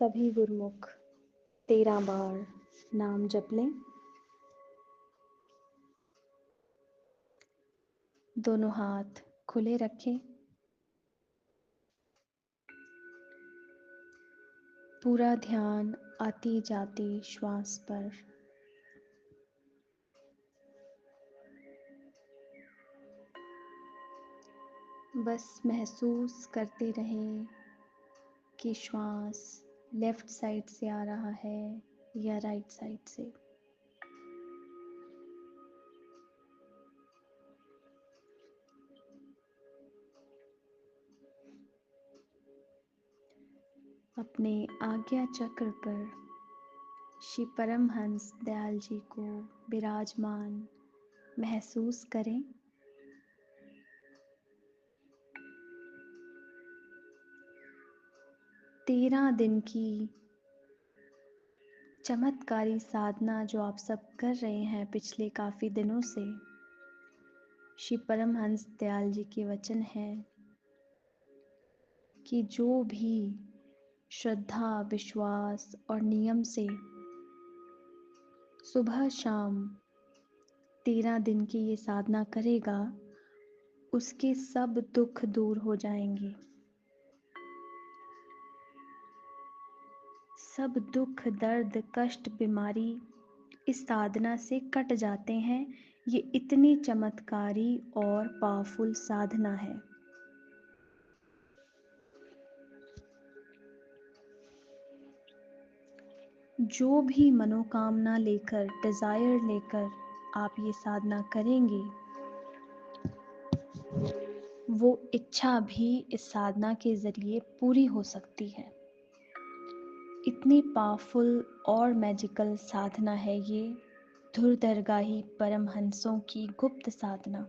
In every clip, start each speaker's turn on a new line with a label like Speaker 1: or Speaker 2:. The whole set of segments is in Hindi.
Speaker 1: सभी गुरुमुख 13 बार नाम जप लें। दोनों हाथ खुले रखें। पूरा ध्यान आती जाती श्वास पर। बस महसूस करते रहें कि श्वास लेफ्ट साइड से आ रहा है या राइट साइड से। अपने आज्ञा चक्र पर श्री परमहंस दयाल जी को विराजमान महसूस करें। तेरह दिन की चमत्कारी साधना जो आप सब कर रहे हैं पिछले काफ़ी दिनों से, श्री परमहंस दयाल जी के वचन है कि जो भी श्रद्धा, विश्वास और नियम से सुबह शाम 13 दिन की ये साधना करेगा, उसके सब दुख दूर हो जाएंगे। सब दुख, दर्द, कष्ट, बीमारी इस साधना से कट जाते हैं। ये इतनी चमत्कारी और पावरफुल साधना है। जो भी मनोकामना लेकर, डिजायर लेकर आप ये साधना करेंगे, वो इच्छा भी इस साधना के जरिए पूरी हो सकती है। इतनी पावरफुल और मैजिकल साधना है ये धुरदरगाही परमहंसों की गुप्त साधना।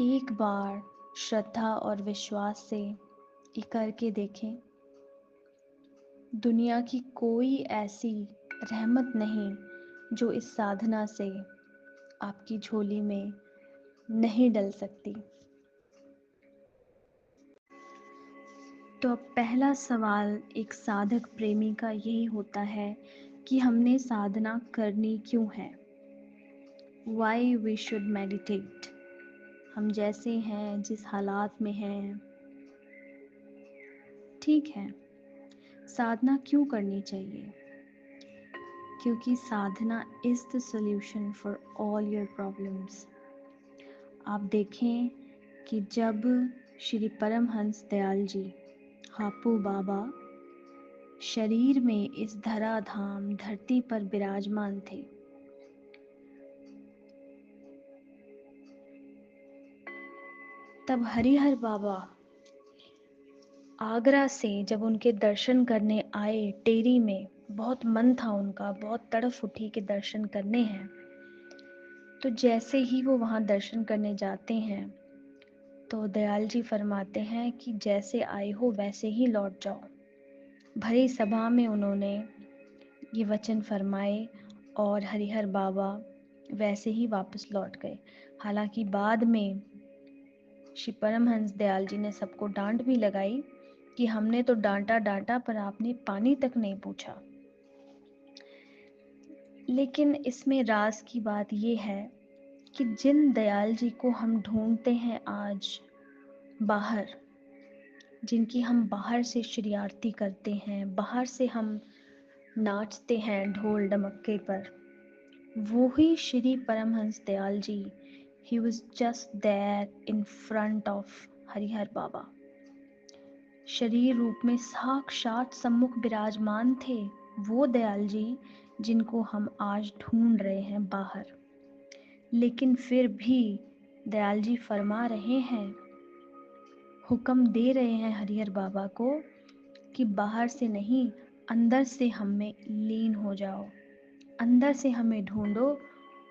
Speaker 1: एक बार श्रद्धा और विश्वास से ये करके देखें। दुनिया की कोई ऐसी रहमत नहीं जो इस साधना से आपकी झोली में नहीं डल सकती। तो अब पहला सवाल एक साधक प्रेमी का यही होता है कि हमने साधना करनी क्यों है। Why we should meditate। हम जैसे हैं, जिस हालात में हैं, ठीक है, साधना क्यों करनी चाहिए? क्योंकि sadhana is the solution for all your problems. आप देखें कि जब श्री परमहंस दयाल जी हापू बाबा शरीर में इस धराधाम धरती पर विराजमान थे, तब हरिहर बाबा आगरा से जब उनके दर्शन करने आए, टेरी में बहुत मन था उनका, बहुत तड़फ उठी कि दर्शन करने हैं। तो जैसे ही वो वहाँ दर्शन करने जाते हैं तो दयाल जी फरमाते हैं कि जैसे आए हो वैसे ही लौट जाओ। भरी सभा में उन्होंने ये वचन फरमाए और हरिहर बाबा वैसे ही वापस लौट गए। हालांकि बाद में श्री परमहंस दयाल जी ने सबको डांट भी लगाई कि हमने तो डांटा पर आपने पानी तक नहीं पूछा। लेकिन इसमें राज की बात ये है कि जिन दयाल जी को हम ढूंढते हैं आज बाहर, जिनकी हम बाहर से श्री आरती करते हैं, बाहर से हम नाचते हैं ढोल डमक्के पर, वो ही Shri Paramhans Dayal ji, he was just there in front of Harihar Baba. शरीर रूप में साक्षात सम्मुख विराजमान थे वो दयाल जी जिनको हम आज ढूंढ रहे हैं बाहर। लेकिन फिर भी दयाल जी फरमा रहे हैं, हुक्म दे रहे हैं हरिहर बाबा को कि बाहर से नहीं, अंदर से हम में लीन हो जाओ, अंदर से हमें ढूंढो,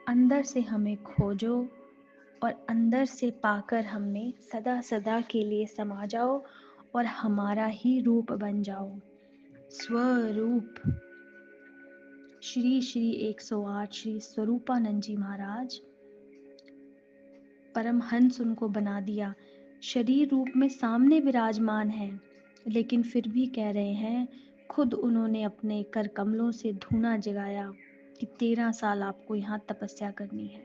Speaker 1: अंदर से हमें खोजो और अंदर से पाकर हम में सदा सदा के लिए समा जाओ और हमारा ही रूप बन जाओ। स्वरूप। श्री श्री 108 श्री स्वरूपानंद जी महाराज परमहंस उनको बना दिया शरीर रूप में सामने विराजमान हैं, लेकिन फिर भी कह रहे हैं, खुद उन्होंने अपने कर कमलों से धूना जगाया कि 13 साल आपको यहाँ तपस्या करनी है।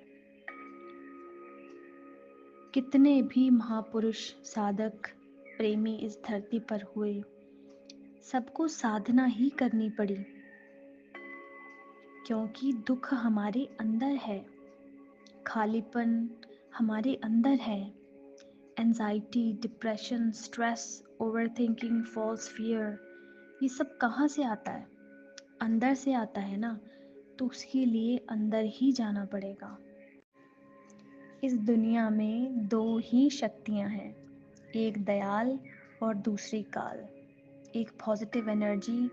Speaker 1: कितने भी महापुरुष, साधक, प्रेमी इस धरती पर हुए, सबको साधना ही करनी पड़ी, क्योंकि दुख हमारे अंदर है, खालीपन हमारे अंदर है। Anxiety, depression, stress, overthinking, false fear, ये सब कहाँ से आता है? अंदर से आता है ना। तो उसके लिए अंदर ही जाना पड़ेगा। इस दुनिया में दो ही शक्तियाँ हैं, एक दयाल और दूसरी काल, एक पॉजिटिव एनर्जी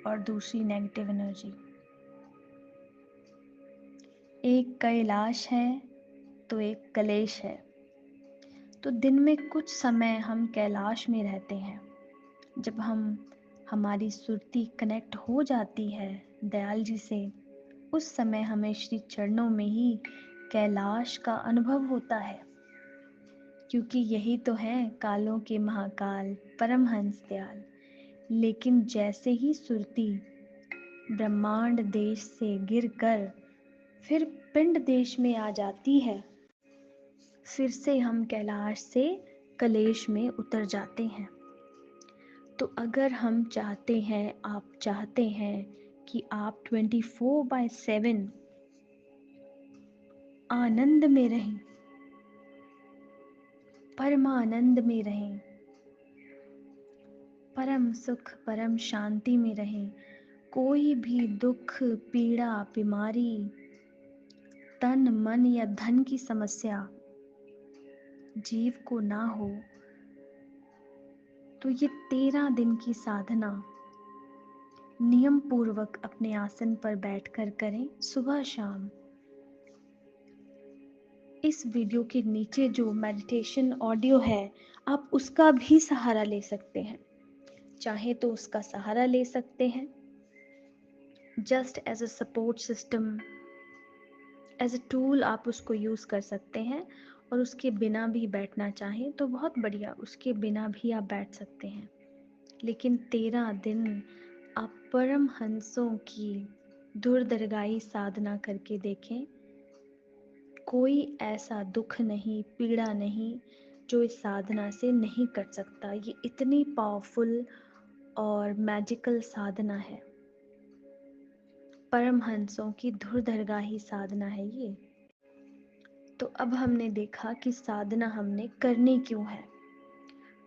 Speaker 1: और दूसरी नेगेटिव एनर्जी। एक कैलाश है तो एक कलेश है। तो दिन में कुछ समय हम कैलाश में रहते हैं। जब हमारी सुरती कनेक्ट हो जाती है दयाल जी से, उस समय हमें श्री चरणों में ही कैलाश का अनुभव होता है, क्योंकि यही तो है कालों के महाकाल परमहंस दयाल। लेकिन जैसे ही सुरती ब्रह्मांड देश से गिरकर फिर पिंड देश में आ जाती है, फिर से हम कैलाश से कलेश में उतर जाते हैं। तो अगर हम चाहते हैं, आप चाहते हैं कि आप 24/7 आनंद में रहें, परमानंद में रहें, परम सुख परम शांति में रहें, कोई भी दुख, पीड़ा, बीमारी, तन मन या धन की समस्या जीव को ना हो, तो ये 13 दिन की साधना नियम पूर्वक अपने आसन पर बैठकर करें, सुबह शाम। इस वीडियो के नीचे जो मेडिटेशन ऑडियो है, आप उसका भी सहारा ले सकते हैं। चाहे तो उसका सहारा ले सकते हैं, just as a support system, as a tool आप उसको यूज़ कर सकते हैं। और उसके बिना भी बैठना चाहें तो बहुत बढ़िया, उसके बिना भी आप बैठ सकते हैं। लेकिन 13 दिन आप परमहंसों की दूरदर्गाई साधना करके देखें। कोई ऐसा दुख नहीं, पीड़ा नहीं जो इस साधना से नहीं कट सकता। ये इतनी पावरफुल और मैजिकल साधना है, परमहंसों की दूरदर्गाही साधना है ये। तो अब हमने देखा कि साधना हमने करनी क्यों है।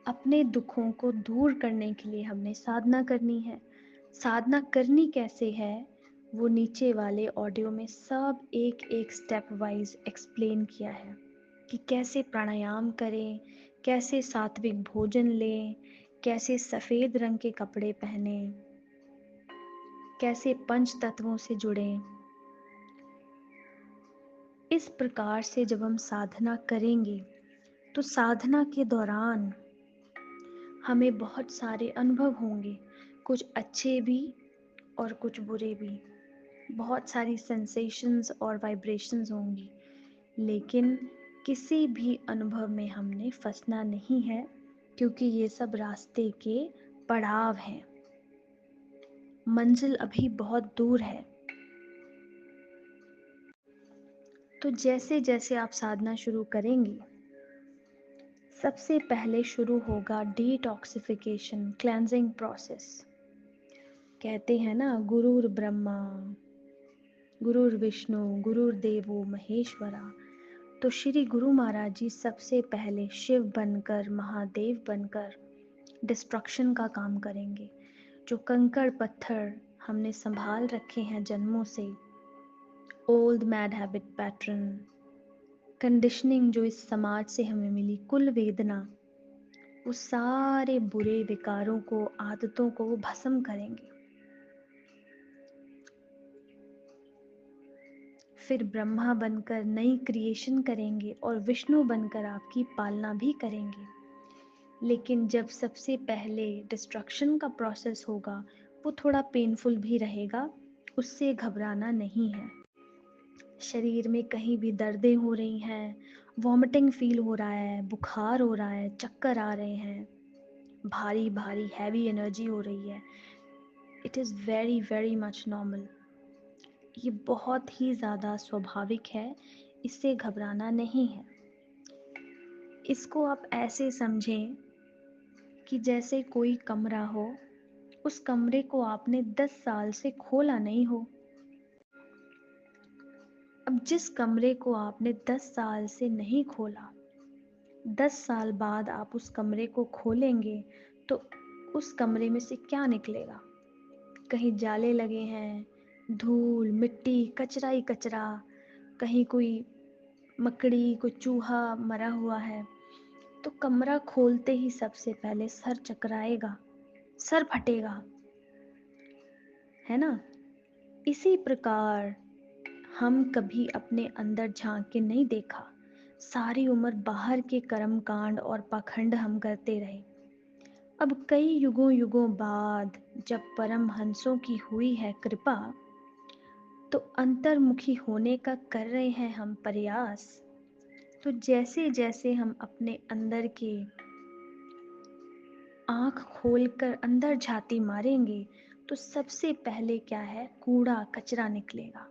Speaker 1: अपने दुखों को दूर करने के लिए हमने साधना करनी है। साधना करनी कैसे है, वो नीचे वाले ऑडियो में सब एक एक स्टेप वाइज एक्सप्लेन किया है कि कैसे प्राणायाम करें, कैसे सात्विक भोजन लें, कैसे सफ़ेद रंग के कपड़े पहने, कैसे पंच तत्वों से जुड़ें। इस प्रकार से जब हम साधना करेंगे तो साधना के दौरान हमें बहुत सारे अनुभव होंगे, कुछ अच्छे भी और कुछ बुरे भी। बहुत सारी सेंसेशंस और वाइब्रेशंस होंगी, लेकिन किसी भी अनुभव में हमने फंसना नहीं है, क्योंकि ये सब रास्ते के पड़ाव हैं। मंजिल अभी बहुत दूर है। तो जैसे जैसे आप साधना शुरू करेंगे, सबसे पहले शुरू होगा डिटॉक्सिफिकेशन, क्लेंजिंग प्रोसेस। कहते हैं ना, गुरुर ब्रह्मा गुरुर विष्णु गुरुर्देवो महेश्वरा। तो श्री गुरु महाराज जी सबसे पहले शिव बनकर, महादेव बनकर डिस्ट्रक्शन का काम करेंगे। जो कंकड़ पत्थर हमने संभाल रखे हैं जन्मों से, old mad habit pattern, conditioning जो इस समाज से हमें मिली, कुल वेदना, वो सारे बुरे विकारों को, आदतों को वो भस्म करेंगे। फिर ब्रह्मा बनकर नई क्रिएशन करेंगे और विष्णु बनकर आपकी पालना भी करेंगे। लेकिन जब सबसे पहले डिस्ट्रक्शन का प्रोसेस होगा, वो थोड़ा पेनफुल भी रहेगा, उससे घबराना नहीं है। शरीर में कहीं भी दर्दें हो रही हैं, वॉमिटिंग फील हो रहा है, बुखार हो रहा है, चक्कर आ रहे हैं, भारी भारी हैवी एनर्जी हो रही है, it is very very much normal. ये बहुत ही ज़्यादा स्वाभाविक है, इससे घबराना नहीं है। इसको आप ऐसे समझें कि जैसे कोई कमरा हो, उस कमरे को आपने 10 साल से खोला नहीं हो। अब जिस कमरे को आपने 10 साल से नहीं खोला, 10 साल बाद आप उस कमरे को खोलेंगे तो उस कमरे में से क्या निकलेगा? कहीं जाले लगे हैं, धूल, मिट्टी, कचरा ही कचरा, कहीं कोई मकड़ी, कोई चूहा मरा हुआ है। तो कमरा खोलते ही सबसे पहले सर चकराएगा, सर फटेगा, है ना? इसी प्रकार हम कभी अपने अंदर झांक के नहीं देखा। सारी उम्र बाहर के कर्म कांड और पाखंड हम करते रहे। अब कई युगों युगों बाद जब परमहंसों की हुई है कृपा, तो अंतर्मुखी होने का कर रहे हैं हम प्रयास। तो जैसे जैसे हम अपने अंदर के आँख खोलकर अंदर झाती मारेंगे, तो सबसे पहले क्या है, कूड़ा कचरा निकलेगा,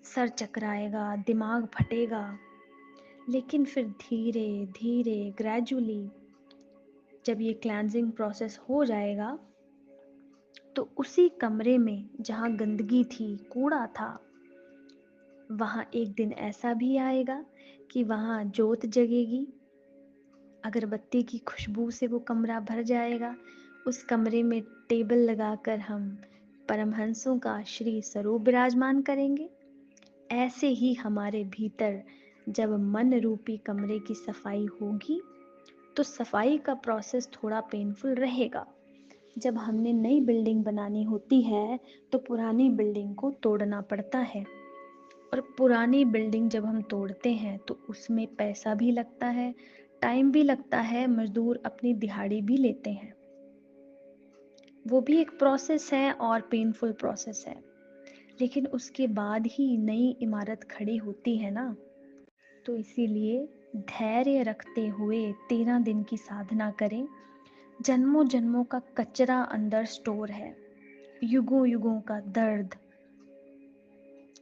Speaker 1: सर चकराएगा, दिमाग फटेगा। लेकिन फिर धीरे धीरे ग्रेजुअली जब ये क्लेंजिंग प्रोसेस हो जाएगा, तो उसी कमरे में जहाँ गंदगी थी, कूड़ा था, वहाँ एक दिन ऐसा भी आएगा कि वहाँ ज्योत जगेगी, अगरबत्ती की खुशबू से वो कमरा भर जाएगा। उस कमरे में टेबल लगाकर हम परमहंसों का श्री स्वरूप विराजमान करेंगे। ऐसे ही हमारे भीतर जब मन रूपी कमरे की सफाई होगी, तो सफाई का प्रोसेस थोड़ा पेनफुल रहेगा। जब हमने नई बिल्डिंग बनानी होती है, तो पुरानी बिल्डिंग को तोड़ना पड़ता है, और पुरानी बिल्डिंग जब हम तोड़ते हैं तो उसमें पैसा भी लगता है, टाइम भी लगता है, मजदूर अपनी दिहाड़ी भी लेते हैं। वो भी एक प्रोसेस है और पेनफुल प्रोसेस है, लेकिन उसके बाद ही नई इमारत खड़ी होती है ना। तो इसीलिए धैर्य रखते हुए 13 दिन की साधना करें। जन्मों जन्मों का कचरा अंदर स्टोर है, युगों युगों का दर्द,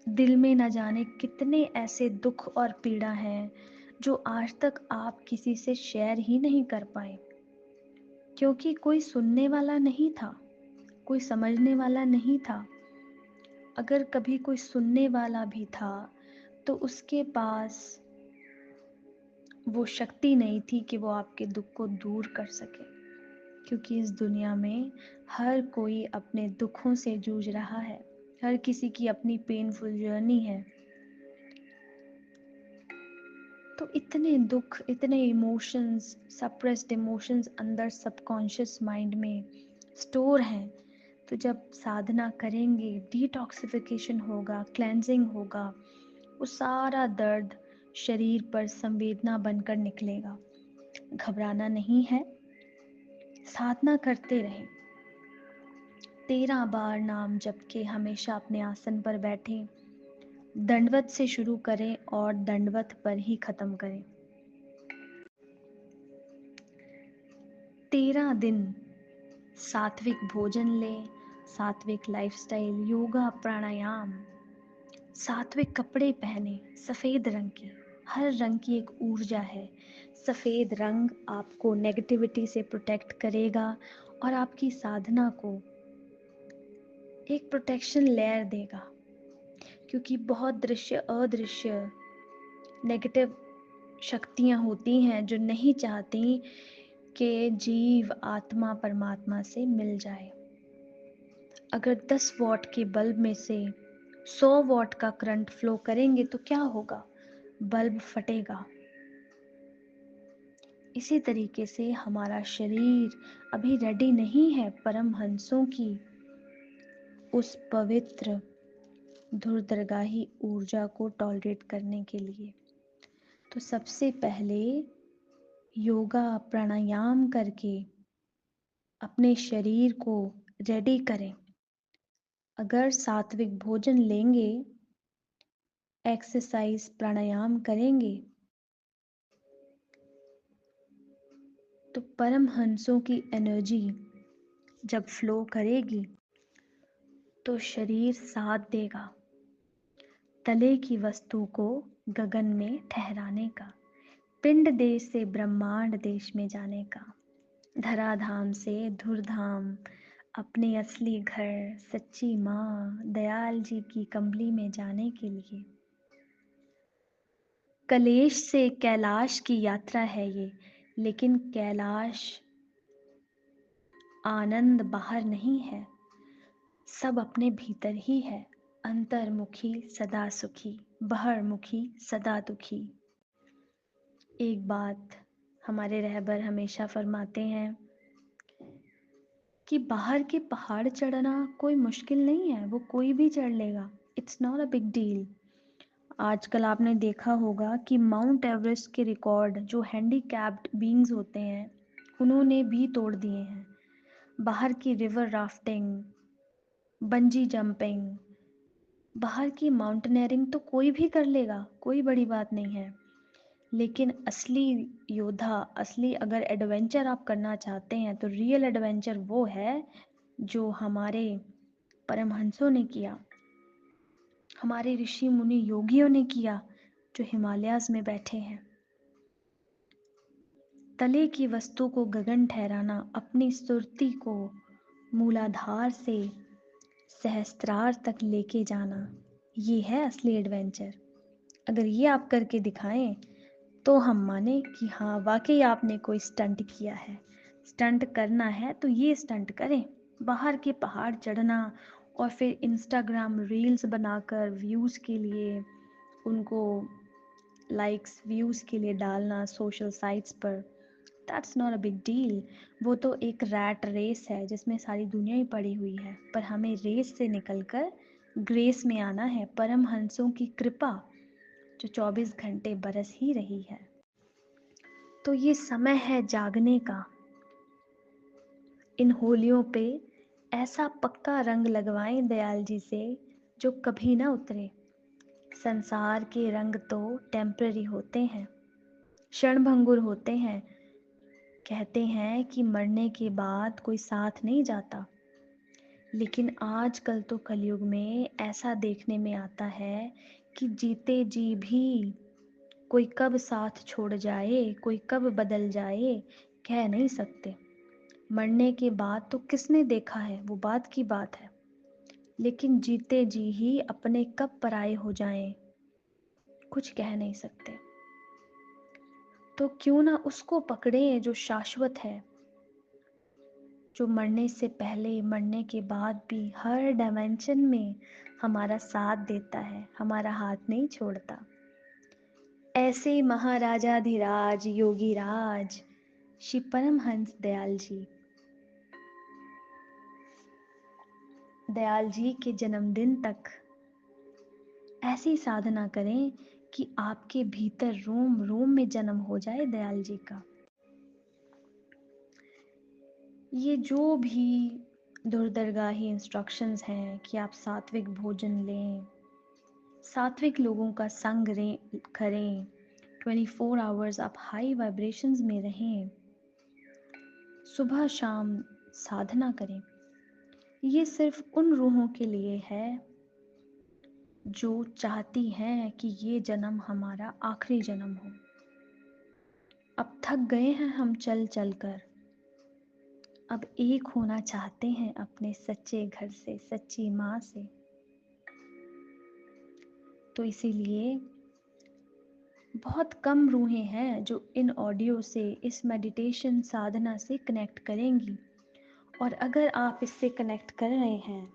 Speaker 1: दिल में न जाने कितने ऐसे दुख और पीड़ा हैं जो आज तक आप किसी से शेयर ही नहीं कर पाए, क्योंकि कोई सुनने वाला नहीं था, कोई समझने वाला नहीं था। अगर कभी कोई सुनने वाला भी था, तो उसके पास वो शक्ति नहीं थी कि वो आपके दुख को दूर कर सके, क्योंकि इस दुनिया में हर कोई अपने दुखों से जूझ रहा है, हर किसी की अपनी पेनफुल जर्नी है। तो इतने दुख, इतने इमोशंस, सप्रेस्ड इमोशंस अंदर सबकॉन्शियस माइंड में स्टोर हैं। तो जब साधना करेंगे, डिटॉक्सिफिकेशन होगा, क्लेंजिंग होगा, वो सारा दर्द शरीर पर संवेदना बनकर निकलेगा। घबराना नहीं है, साधना करते रहें। 13 बार नाम जप के हमेशा अपने आसन पर बैठें। दंडवत से शुरू करें और दंडवत पर ही खत्म करें। 13 दिन सात्विक भोजन लें, सात्विक लाइफस्टाइल, योगा, प्राणायाम, सात्विक कपड़े पहने, सफ़ेद रंग के। हर रंग की एक ऊर्जा है। सफ़ेद रंग आपको नेगेटिविटी से प्रोटेक्ट करेगा और आपकी साधना को एक प्रोटेक्शन लेयर देगा, क्योंकि बहुत दृश्य अदृश्य नेगेटिव शक्तियाँ होती हैं जो नहीं चाहती कि जीव आत्मा परमात्मा से मिल जाए। अगर 10 वॉट के बल्ब में से 100 वॉट का करंट फ्लो करेंगे तो क्या होगा? बल्ब फटेगा। इसी तरीके से हमारा शरीर अभी रेडी नहीं है परमहंसों की उस पवित्र धुरदरगाही ऊर्जा को टॉलरेट करने के लिए। तो सबसे पहले योगा प्राणायाम करके अपने शरीर को रेडी करें। अगर सात्विक भोजन लेंगे, एक्सरसाइज प्राणायाम करेंगे, तो परमहंसों की एनर्जी जब फ्लो करेगी तो शरीर साथ देगा तले की वस्तु को गगन में ठहराने का, पिंड देश से ब्रह्मांड देश में जाने का, धराधाम से धुरधाम अपने असली घर सच्ची माँ दयाल जी की कंबली में जाने के लिए। कलेश से कैलाश की यात्रा है ये, लेकिन कैलाश आनंद बाहर नहीं है, सब अपने भीतर ही है। अंतर्मुखी सदा सुखी, बहरमुखी सदा दुखी। एक बात हमारे रहबर हमेशा फरमाते हैं कि बाहर के पहाड़ चढ़ना कोई मुश्किल नहीं है, वो कोई भी चढ़ लेगा। It's not a big deal. आजकल आपने देखा होगा कि माउंट एवरेस्ट के रिकॉर्ड जो हैंडीकैप्ड बीइंग्स होते हैं उन्होंने भी तोड़ दिए हैं। बाहर की रिवर राफ्टिंग, बंजी जंपिंग, बाहर की माउंटेनियरिंग तो कोई भी कर लेगा, कोई बड़ी बात नहीं है। लेकिन असली योद्धा, असली अगर एडवेंचर आप करना चाहते हैं तो रियल एडवेंचर वो है जो हमारे परमहंसों ने किया, हमारे ऋषि मुनि योगियों ने किया, जो हिमालयाज में बैठे हैं। तले की वस्तु को गगन ठहराना, अपनी सुरती को मूलाधार से सहस्त्रार तक लेके जाना, ये है असली एडवेंचर। अगर ये आप करके दिखाएं तो हम माने कि हाँ वाकई आपने कोई स्टंट किया है। स्टंट करना है तो ये स्टंट करें, बाहर के पहाड़ चढ़ना और फिर इंस्टाग्राम रील्स बनाकर व्यूज़ के लिए उनको लाइक्स व्यूज़ के लिए डालना सोशल साइट्स पर, that's not a big deal. वो तो एक रैट रेस है जिसमें सारी दुनिया ही पड़ी हुई है, पर हमें रेस से निकलकर ग्रेस में आना है, परमहंसों की कृपा जो 24 घंटे बरस ही रही है। तो ये समय है जागने का। इन होलियों पे ऐसा पक्का रंग लगवाएं दयाल जी से जो कभी ना उतरे। संसार के रंग तो टेम्पररी होते हैं, क्षणभंगुर होते हैं। कहते हैं कि मरने के बाद कोई साथ नहीं जाता, लेकिन आजकल तो कलयुग में ऐसा देखने में आता है कि जीते जी भी कोई कब साथ छोड़ जाए, कोई कब बदल जाए, कह नहीं सकते। मरने के बाद तो किसने देखा है, वो बात की बात है, लेकिन जीते जी ही अपने कब पराये हो जाएं, कुछ कह नहीं सकते। तो क्यों ना उसको पकड़ें जो शाश्वत है, जो मरने से पहले मरने के बाद भी हर डायमेंशन में हमारा साथ देता है, हमारा हाथ नहीं छोड़ता। ऐसे महाराजाधिराज योगी राज श्री परमहंस दयाल जी के जन्मदिन तक ऐसी साधना करें कि आपके भीतर रोम रोम में जन्म हो जाए दयाल जी का। ये जो भी दुर्दरगाही इंस्ट्रक्शंस हैं कि आप सात्विक भोजन लें, सात्विक लोगों का संग करें, 24 आवर्स आप हाई वाइब्रेशंस में रहें, सुबह शाम साधना करें, ये सिर्फ उन रूहों के लिए है जो चाहती हैं कि ये जन्म हमारा आखिरी जन्म हो। अब थक गए हैं हम चल चल कर, अब एक होना चाहते हैं अपने सच्चे घर से, सच्ची माँ से। तो इसीलिए बहुत कम रूहें हैं जो इन ऑडियो से, इस मेडिटेशन साधना से कनेक्ट करेंगी। और अगर आप इससे कनेक्ट कर रहे हैं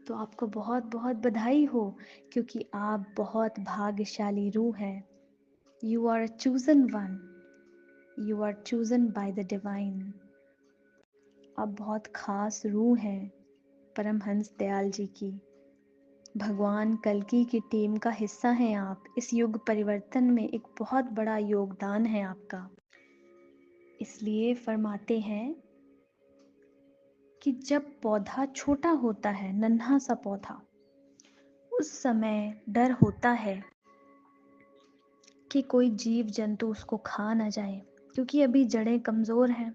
Speaker 1: तो आपको बहुत बहुत बधाई हो, क्योंकि आप बहुत भाग्यशाली रूह हैं। You are a chosen one, you are chosen by the divine. आप बहुत खास रूह हैं परमहंस दयाल जी की। भगवान कल्कि की टीम का हिस्सा हैं आप। इस युग परिवर्तन में एक बहुत बड़ा योगदान है आपका। इसलिए फरमाते हैं कि जब पौधा छोटा होता है, नन्हा सा पौधा, उस समय डर होता है कि कोई जीव जंतु उसको खा ना जाए, क्योंकि अभी जड़ें कमज़ोर हैं।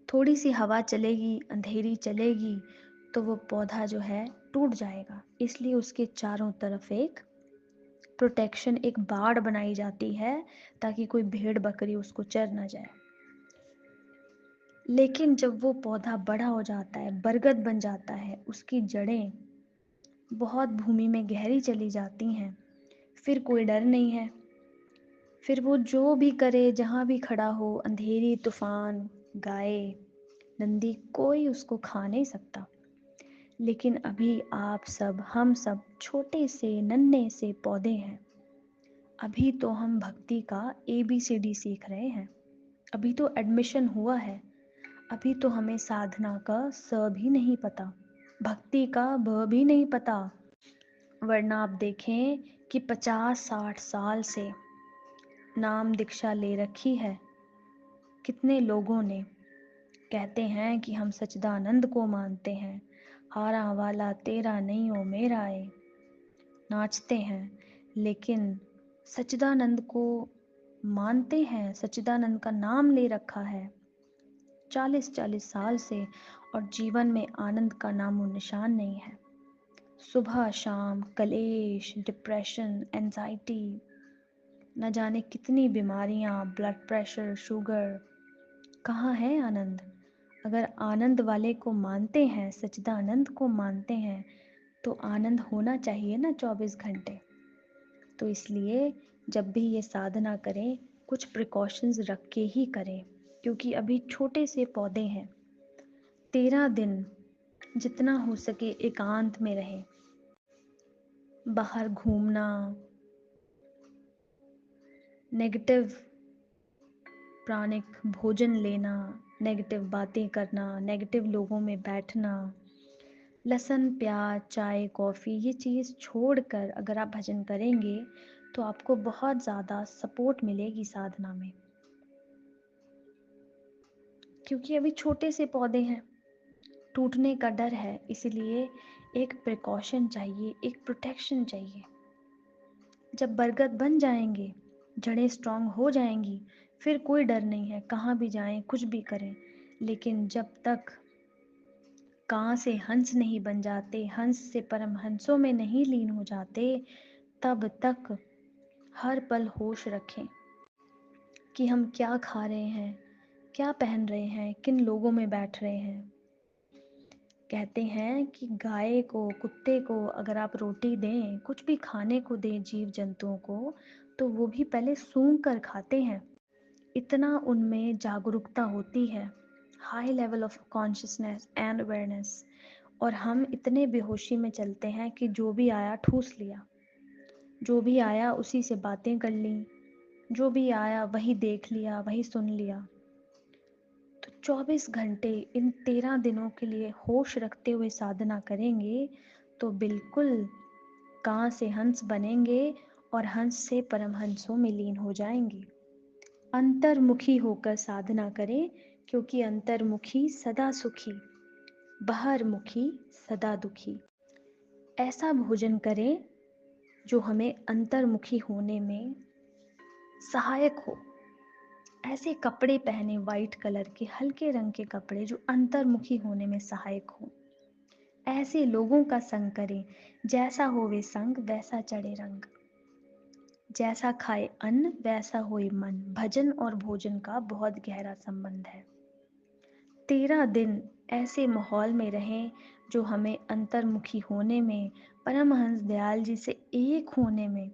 Speaker 1: थोड़ी सी हवा चलेगी, अंधेरी चलेगी तो वो पौधा जो है टूट जाएगा। इसलिए उसके चारों तरफ एक प्रोटेक्शन, एक बाड़ बनाई जाती है ताकि कोई भेड़ बकरी उसको चर ना जाए। लेकिन जब वो पौधा बड़ा हो जाता है, बरगद बन जाता है, उसकी जड़ें बहुत भूमि में गहरी चली जाती हैं, फिर कोई डर नहीं है। फिर वो जो भी करे, जहाँ भी खड़ा हो, अंधेरी, तूफान, गाय, नंदी, कोई उसको खा नहीं सकता। लेकिन अभी आप सब, हम सब छोटे से नन्हे से पौधे हैं। अभी तो हम भक्ति का ABCD सीख रहे हैं। अभी तो एडमिशन हुआ है। अभी तो हमें साधना का स भी नहीं पता, भक्ति का ब भी नहीं पता। वरना आप देखें कि 50-60 साल से नाम दीक्षा ले रखी है कितने लोगों ने। कहते हैं कि हम सच्चिदानंद को मानते हैं, हारा वाला तेरा नहीं हो मेरा है, नाचते हैं। लेकिन सच्चिदानंद को मानते हैं, सच्चिदानंद का नाम ले रखा है 40-40 साल से, और जीवन में आनंद का नामो निशान नहीं है। सुबह शाम कलेश, डिप्रेशन, एंजाइटी, न जाने कितनी बीमारियां, ब्लड प्रेशर, शुगर। कहाँ है आनंद? अगर आनंद वाले को मानते हैं, सच्चिदानंद को मानते हैं, तो आनंद होना चाहिए ना 24 घंटे। तो इसलिए जब भी ये साधना करें, कुछ प्रिकॉशंस रख के ही करें, क्योंकि अभी छोटे से पौधे हैं। 13 दिन जितना हो सके एकांत में रहें। बाहर घूमना, नेगेटिव प्राणिक भोजन लेना, नेगेटिव बातें करना, नेगेटिव लोगों में बैठना, लहसुन, प्याज, चाय, कॉफ़ी, ये चीज़ छोड़कर अगर आप भजन करेंगे तो आपको बहुत ज़्यादा सपोर्ट मिलेगी साधना में। क्योंकि अभी छोटे से पौधे हैं, टूटने का डर है, इसलिए एक प्रिकॉशन चाहिए, एक प्रोटेक्शन चाहिए। जब बरगद बन जाएंगे, जड़ें स्ट्रांग हो जाएंगी, फिर कोई डर नहीं है, कहाँ भी जाएं, कुछ भी करें। लेकिन जब तक कां से हंस नहीं बन जाते, हंस से परमहंसों में नहीं लीन हो जाते, तब तक हर पल होश रखें कि हम क्या खा रहे हैं, क्या पहन रहे हैं, किन लोगों में बैठ रहे हैं। कहते हैं कि गाय को, कुत्ते को अगर आप रोटी दें, कुछ भी खाने को दें जीव जंतुओं को, तो वो भी पहले सूंघ कर खाते हैं। इतना उनमें जागरूकता होती है, high level of consciousness and awareness. और हम इतने बेहोशी में चलते हैं कि जो भी आया ठूस लिया, जो भी आया उसी से बातें कर ली, जो भी आया वही देख लिया, वही सुन लिया। तो 24 घंटे इन 13 दिनों के लिए होश रखते हुए साधना करेंगे तो बिल्कुल कां से हंस बनेंगे और हंस से परमहंसों में लीन हो जाएंगे। अंतर्मुखी होकर साधना करें, क्योंकि अंतर्मुखी सदा सुखी, बाहरमुखी सदा दुखी। ऐसा भोजन करें जो हमें अंतर्मुखी होने में सहायक हो। ऐसे कपड़े पहने, वाइट कलर के हल्के रंग के कपड़े जो अंतर्मुखी होने में सहायक हो। ऐसे लोगों का संग करें, जैसा होवे संग वैसा चढ़े रंग। जैसा खाए अन्न वैसा होए मन। भजन और भोजन का बहुत गहरा संबंध है। 13 दिन ऐसे माहौल में रहें जो हमें अंतर्मुखी होने में, परमहंस दयाल जी से एक होने में,